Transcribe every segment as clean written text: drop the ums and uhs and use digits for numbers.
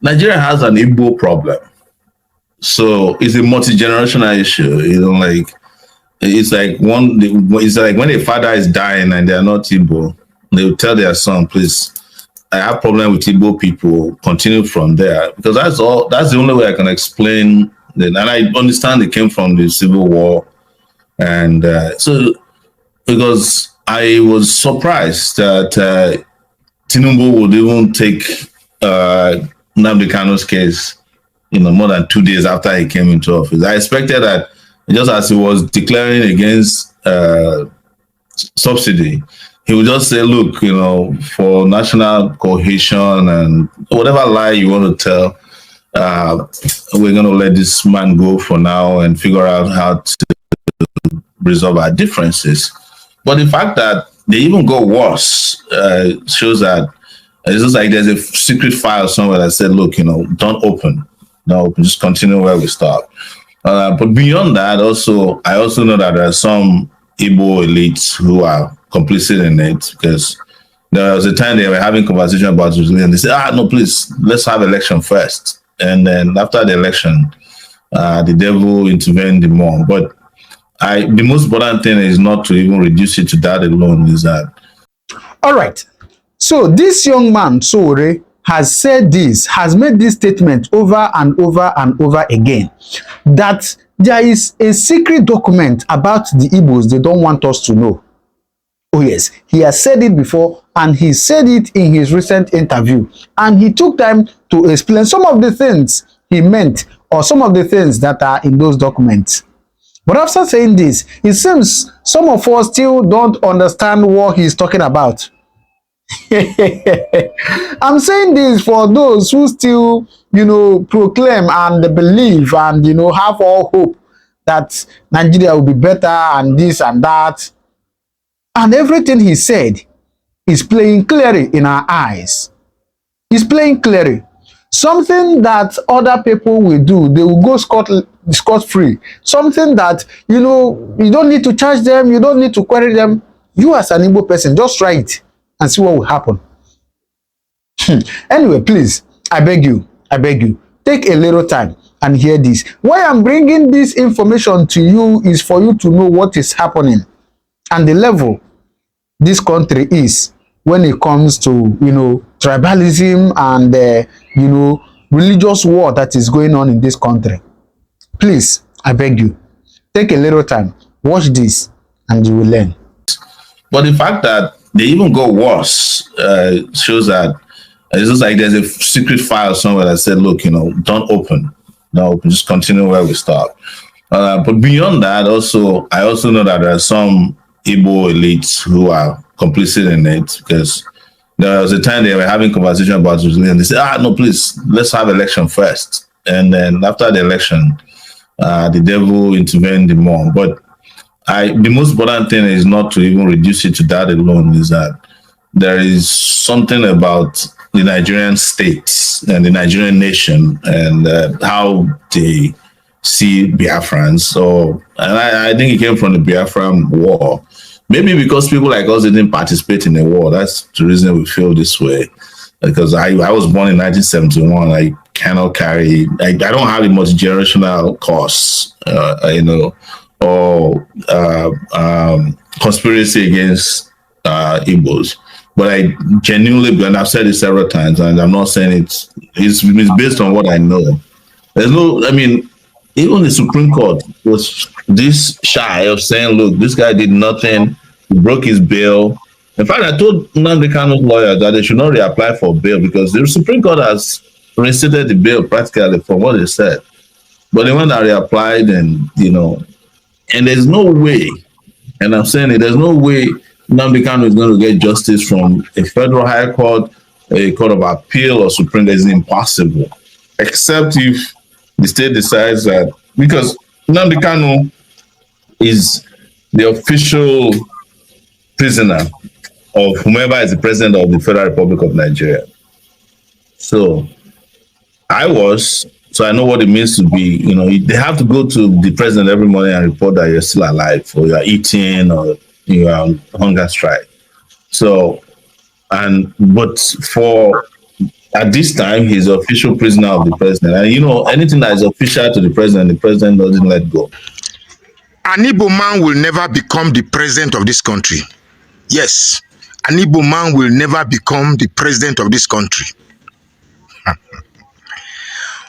Nigeria has an Igbo problem. So it's a multi-generational issue. Like it's like when a father is dying and they are not Igbo, they will tell their son, please, I have problem with Igbo people, continue from there. Because that's the only way I can explain it. And I understand it came from the Civil War. And so because I was surprised that Tinubu would even take Nnamdi Kanu's case, more than 2 days after he came into office. I expected that just as he was declaring against subsidy, he would just say, look, for national cohesion and whatever lie you want to tell, we're going to let this man go for now and figure out how to resolve our differences. But the fact that they even go worse shows that it's just like there's a secret file somewhere that said, look, don't open, just continue where we stop. But beyond that, I also know that there are some Igbo elites who are complicit in it, because there was a time they were having conversation about resilience. They said, no, please, let's have election first. And then after the election, the devil intervened more. But the most important thing is not to even reduce it to that alone, is that. All right. So this young man, Sowore, has made this statement over and over and over again, that there is a secret document about the Igbos they don't want us to know. Oh yes, he has said it before, and he said it in his recent interview, and he took time to explain some of the things he meant, or some of the things that are in those documents. But after saying this, it seems some of us still don't understand what he's talking about. I'm saying this for those who still, proclaim and believe and, have all hope that Nigeria will be better and this and that. And everything he said is playing clearly in our eyes. It's playing clearly. Something that other people will do, they will go scot-free. Something that, you don't need to charge them, you don't need to query them. You as an Igbo person, just try it and see what will happen. Anyway, please, I beg you, take a little time and hear this. Why I'm bringing this information to you is for you to know what is happening and the level this country is when it comes to, tribalism and, religious war that is going on in this country. Please, I beg you, take a little time, watch this, and you will learn. But the fact that they even go worse shows that it's just like there's a secret file somewhere that said, look, don't open, just continue where we stop. But beyond that, I also know that there are some Igbo elites who are complicit in it, because there was a time they were having conversation about resilience. They said, no, please, let's have election first. And then after the election, the devil intervened more. But the most important thing is not to even reduce it to that alone, is that there is something about the Nigerian state and the Nigerian nation and how they see Biafrans. So, and I think it came from the Biafran war. Maybe because people like us didn't participate in the war. That's the reason we feel this way. Because I was born in 1971. I cannot carry, I don't have a multi-generational cause, or conspiracy against Igbos. But I genuinely, and I've said it several times, and I'm not saying it's based on what I know. Even the Supreme Court was this shy of saying, look, this guy did nothing, he broke his bail. In fact, I told Nnamdi Kanu's lawyer that they should not reapply for bail, because the Supreme Court has reinstated the bail practically from what they said. But they went and reapplied, and there's no way, and I'm saying it, there's no way Nnamdi Kanu is going to get justice from a federal high court, a court of appeal, or Supreme. It's impossible, except if the state decides that, because Nnamdi Kanu is the official prisoner of whomever is the president of the Federal Republic of Nigeria. So I know what it means to be, they have to go to the president every morning and report that you're still alive, or you're eating, or you're on hunger strike. So, but At this time, he's official prisoner of the president. And you know, anything that is official to the president doesn't let go. An Igbo man will never become the president of this country. Yes, an Igbo man will never become the president of this country.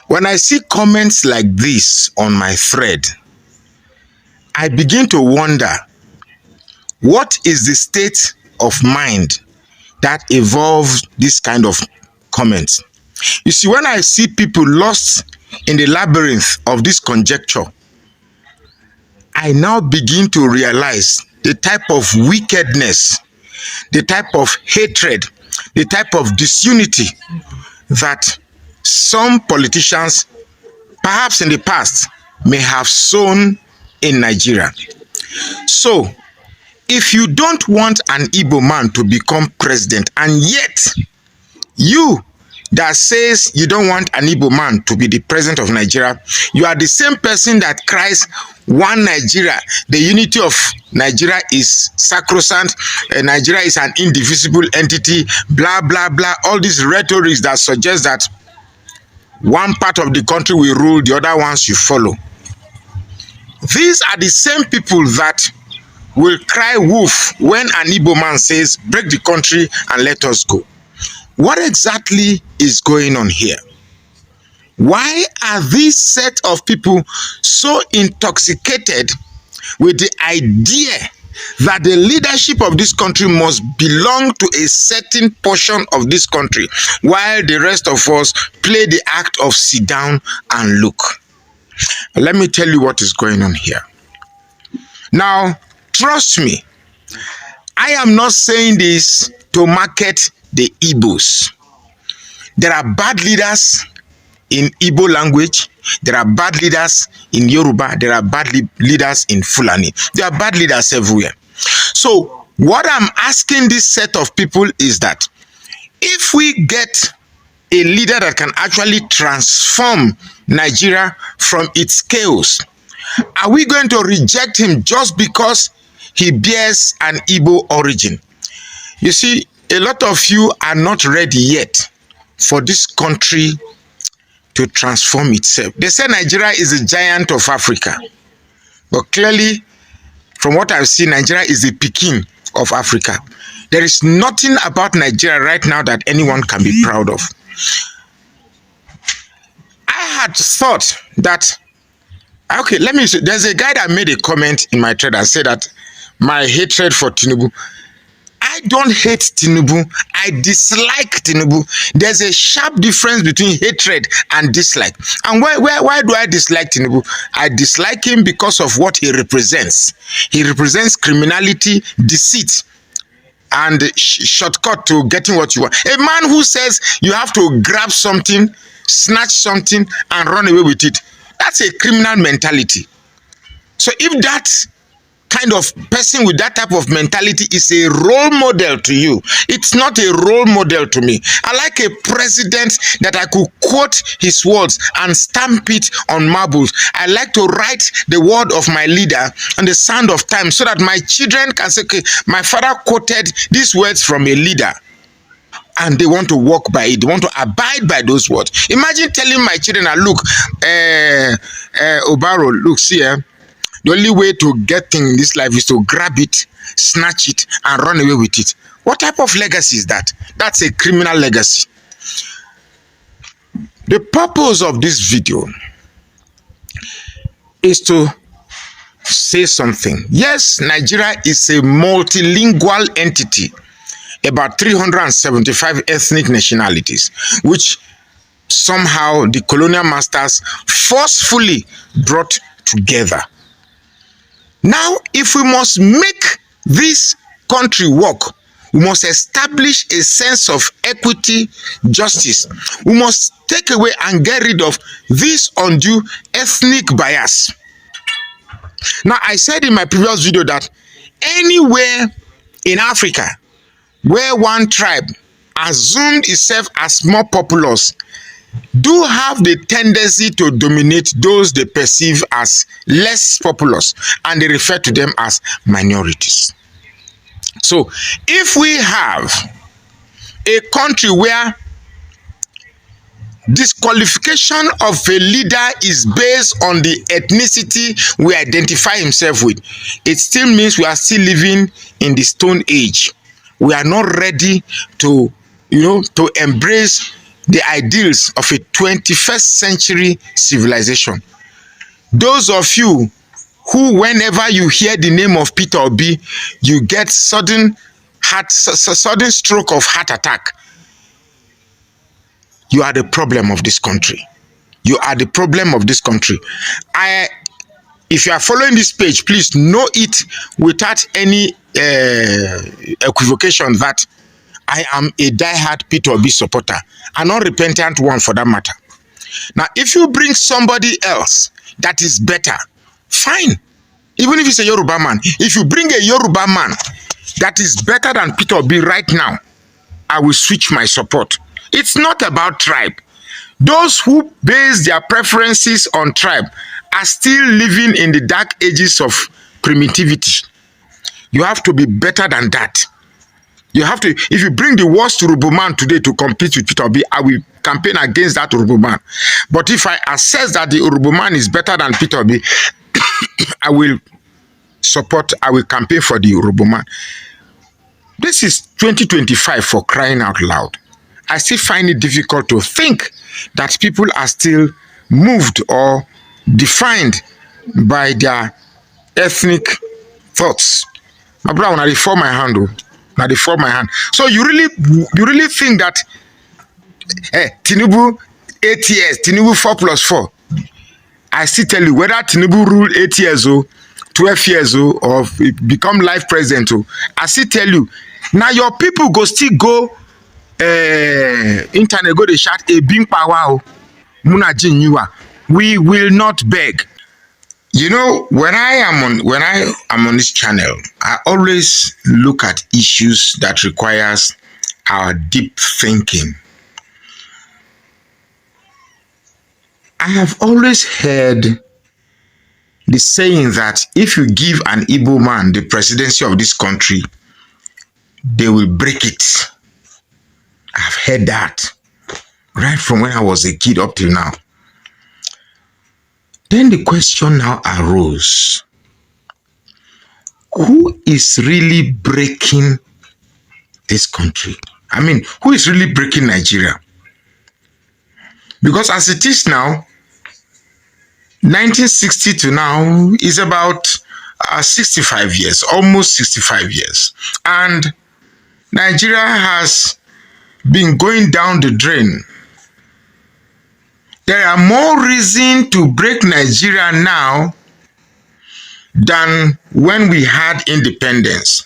When I see comments like this on my thread, I begin to wonder, what is the state of mind that evolved this kind of comments? You see, when I see people lost in the labyrinth of this conjecture, I now begin to realize the type of wickedness, the type of hatred, the type of disunity that some politicians, perhaps in the past, may have sown in Nigeria. So, if you don't want an Igbo man to become president, and yet you that says you don't want an Igbo man to be the president of Nigeria, you are the same person that cries, one Nigeria, the unity of Nigeria is sacrosanct, Nigeria is an indivisible entity, blah, blah, blah, all these rhetorics that suggest that one part of the country will rule, the other ones you follow. These are the same people that will cry wolf when an Igbo man says, break the country and let us go. What exactly is going on here? Why are these set of people so intoxicated with the idea that the leadership of this country must belong to a certain portion of this country, while the rest of us play the act of sit down and look? Let me tell you what is going on here. Now, trust me, I am not saying this to market the Igbos. There are bad leaders in Igbo language, there are bad leaders in Yoruba, there are bad leaders in Fulani. There are bad leaders everywhere. So what I'm asking this set of people is that if we get a leader that can actually transform Nigeria from its chaos, are we going to reject him just because he bears an Igbo origin? You see, a lot of you are not ready yet for this country to transform itself. They say Nigeria is a giant of Africa, but clearly, from what I've seen, Nigeria is the Peking of Africa. There is nothing about Nigeria right now that anyone can be proud of. I had thought that, okay, let me see. There's a guy that made a comment in my thread and said that my hatred for Tinubu. I don't hate Tinubu. I dislike Tinubu. There's a sharp difference between hatred and dislike. And why do I dislike Tinubu? I dislike him because of what he represents. He represents criminality, deceit, and shortcut to getting what you want. A man who says you have to grab something, snatch something, and run away with it. That's a criminal mentality. So if that kind of person with that type of mentality is a role model to you, it's not a role model to me. I like a president that I could quote his words and stamp it on marbles. I like to write the word of my leader on the sand of time so that my children can say, okay, my father quoted these words from a leader. And they want to walk by it. They want to abide by those words. Imagine telling my children, look, Obaro, look, see, the only way to get things in this life is to grab it, snatch it, and run away with it. What type of legacy is that? That's a criminal legacy. The purpose of this video is to say something. Yes, Nigeria is a multilingual entity, about 375 ethnic nationalities, which somehow the colonial masters forcefully brought together. Now, if we must make this country work, we must establish a sense of equity, justice. We must take away and get rid of this undue ethnic bias. Now, I said in my previous video that anywhere in Africa where one tribe assumed itself as more populous do have the tendency to dominate those they perceive as less populous, and they refer to them as minorities. So if we have a country where disqualification of a leader is based on the ethnicity we identify himself with, it still means we are still living in the Stone Age. We are not ready to, to embrace the ideals of a 21st century civilization. Those of you who, whenever you hear the name of Peter Obi, you get sudden stroke of heart attack, you are the problem of this country. You are the problem of this country. If you are following this page, please know it without any equivocation that I am a diehard Peter Obi supporter, an unrepentant one for that matter. Now, if you bring somebody else that is better, fine. Even if it's a Yoruba man, if you bring a Yoruba man that is better than Peter Obi right now, I will switch my support. It's not about tribe. Those who base their preferences on tribe are still living in the dark ages of primitivity. You have to be better than that. You have to, if you bring the worst Urubu man today to compete with Peter Obi, I will campaign against that Urubu man. But if I assess that the Urubu man is better than Peter Obi, I will campaign for the Urubu man. This is 2025, for crying out loud. I still find it difficult to think that people are still moved or defined by their ethnic thoughts. My brother, when I reform my hand, So you really think that Tinubu 8 years, Tinubu 4+4? I still tell you, whether Tinubu rule 8 years or 12 years or become life president, I still tell you, now your people go still go internet, go they shout a bing power muna jinua. We will not beg. You know, when I am on this channel, I always look at issues that requires our deep thinking. I have always heard the saying that if you give an Igbo man the presidency of this country, they will break it. I've heard that right from when I was a kid up till now. Then the question now arose, who is really breaking this country? I mean, who is really breaking Nigeria? Because as it is now, 1960 to now is about 65 years, almost 65 years. And Nigeria has been going down the drain. There are more reasons to break Nigeria now than when we had independence.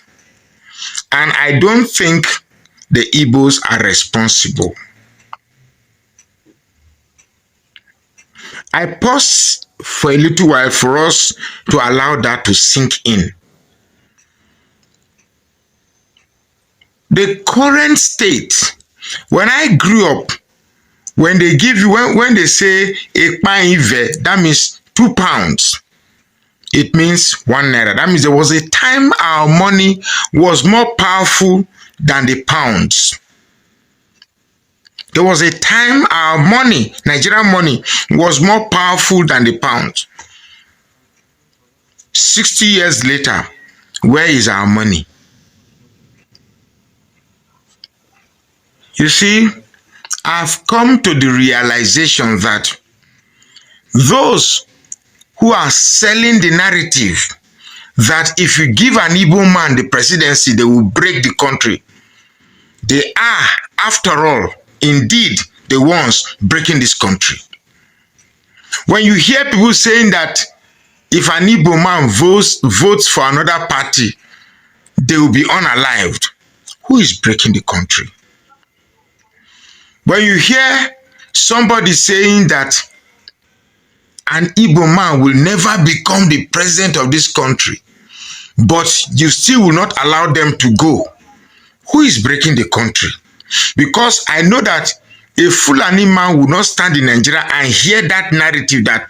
And I don't think the Igbos are responsible. I pause for a little while for us to allow that to sink in. The current state, when I grew up, when they give you, when they say a paive, that means 2 pounds. It means 1 naira. That means there was a time our money was more powerful than the pounds. There was a time our money, Nigerian money, was more powerful than the pound. 60 years later, where is our money? You see, I've come to the realization that those who are selling the narrative that if you give an Igbo man the presidency, they will break the country, they are, after all, indeed the ones breaking this country. When you hear people saying that if an Igbo man votes for another party, they will be unalived, who is breaking the country? When you hear somebody saying that an Igbo man will never become the president of this country, but you still will not allow them to go, who is breaking the country? Because I know that a Fulani man will not stand in Nigeria and hear that narrative that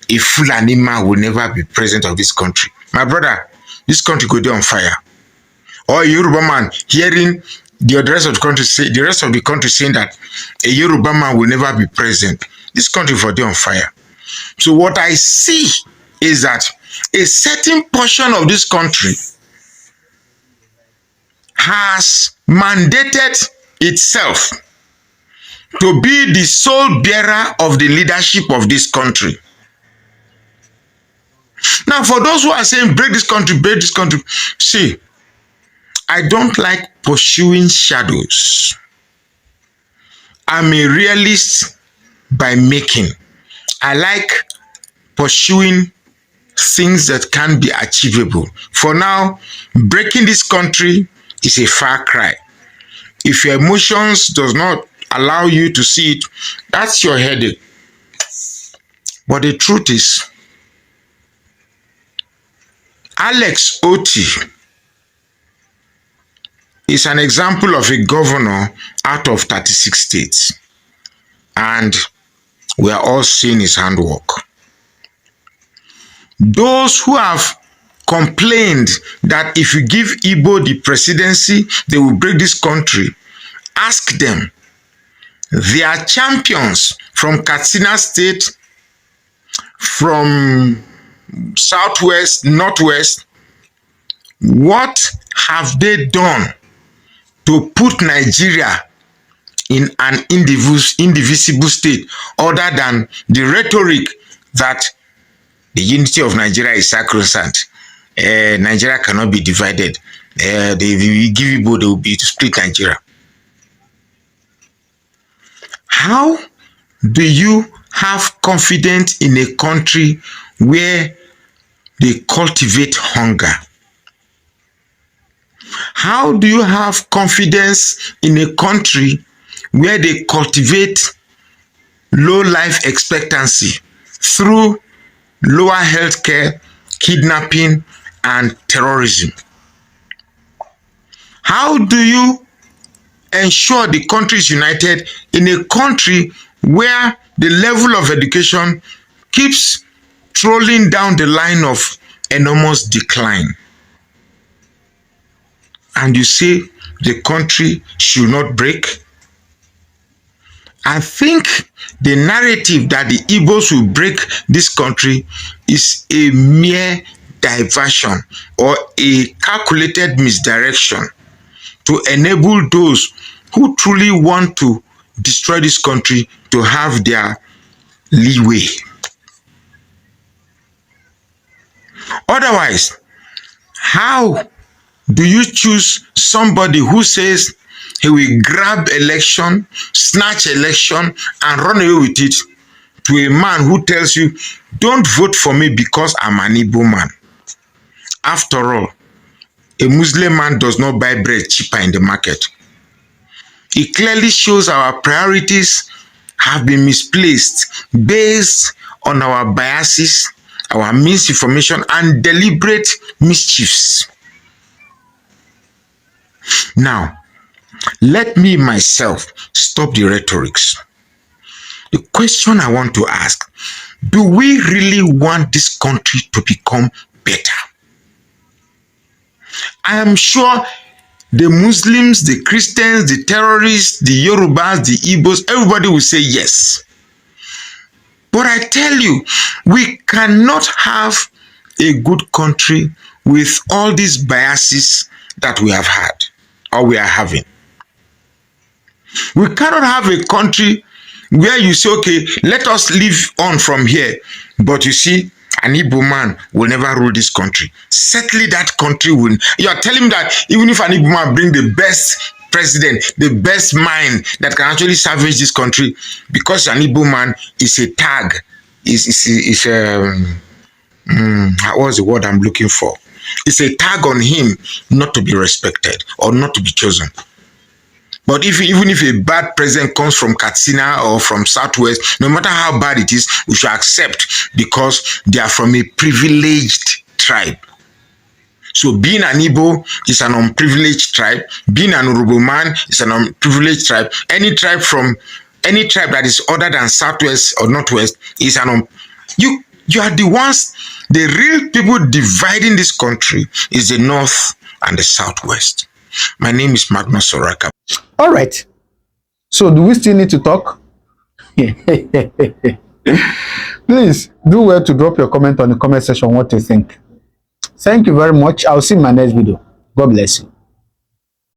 a Fulani man will never be president of this country. My brother, this country could be on fire. Or a Yoruba man hearing The rest of the country saying that a Yoruba man will never be president. This country for them on fire. So what I see is that a certain portion of this country has mandated itself to be the sole bearer of the leadership of this country. Now, for those who are saying break this country, see, I don't like pursuing shadows. I'm a realist by making. I like pursuing things that can be achievable. For now, breaking this country is a far cry. If your emotions does not allow you to see it, that's your headache. But the truth is, Alex Oti is an example of a governor out of 36 states. And we are all seeing his handwork. Those who have complained that if you give Igbo the presidency, they will break this country, ask them. They are champions from Katsina State, from Southwest, Northwest. What have they done to put Nigeria in an indivisible state other than the rhetoric that the unity of Nigeria is sacrosanct? Nigeria cannot be divided. They give Igbo, they will be to split Nigeria. How do you have confidence in a country where they cultivate hunger? How do you have confidence in a country where they cultivate low life expectancy through lower healthcare, kidnapping, and terrorism? How do you ensure the country is united in a country where the level of education keeps trolling down the line of enormous decline? And you say the country should not break? I think the narrative that the Igbos will break this country is a mere diversion or a calculated misdirection to enable those who truly want to destroy this country to have their leeway. Otherwise, how do you choose somebody who says he will grab election, snatch election, and run away with it to a man who tells you, don't vote for me because I'm an Igbo man? After all, a Muslim man does not buy bread cheaper in the market. It clearly shows our priorities have been misplaced based on our biases, our misinformation, and deliberate mischiefs. Now, let me myself stop the rhetorics. The question I want to ask, do we really want this country to become better? I am sure the Muslims, the Christians, the terrorists, the Yorubas, the Igbos, everybody will say yes. But I tell you, we cannot have a good country with all these biases that we have had or we are having. We cannot have a country where you say, okay, let us live on from here. But you see, an Igbo man will never rule this country. Certainly that country will. You are telling me that even if an Igbo man bring the best president, the best mind that can actually salvage this country, because an Igbo man is a tag, what's the word I'm looking for? It's a tag on him not to be respected or not to be chosen. But even if a bad president comes from Katsina or from Southwest, no matter how bad it is, we should accept because they are from a privileged tribe. So being an Igbo is an unprivileged tribe. Being an Urubu man is an unprivileged tribe. Any tribe that is other than Southwest or Northwest is you are the ones, the real people dividing this country is the North and the Southwest. My name is Magnus Soraka. All right. So do we still need to talk? Please do well to drop your comment on the comment section what you think. Thank you very much. I'll see you in my next video. God bless you.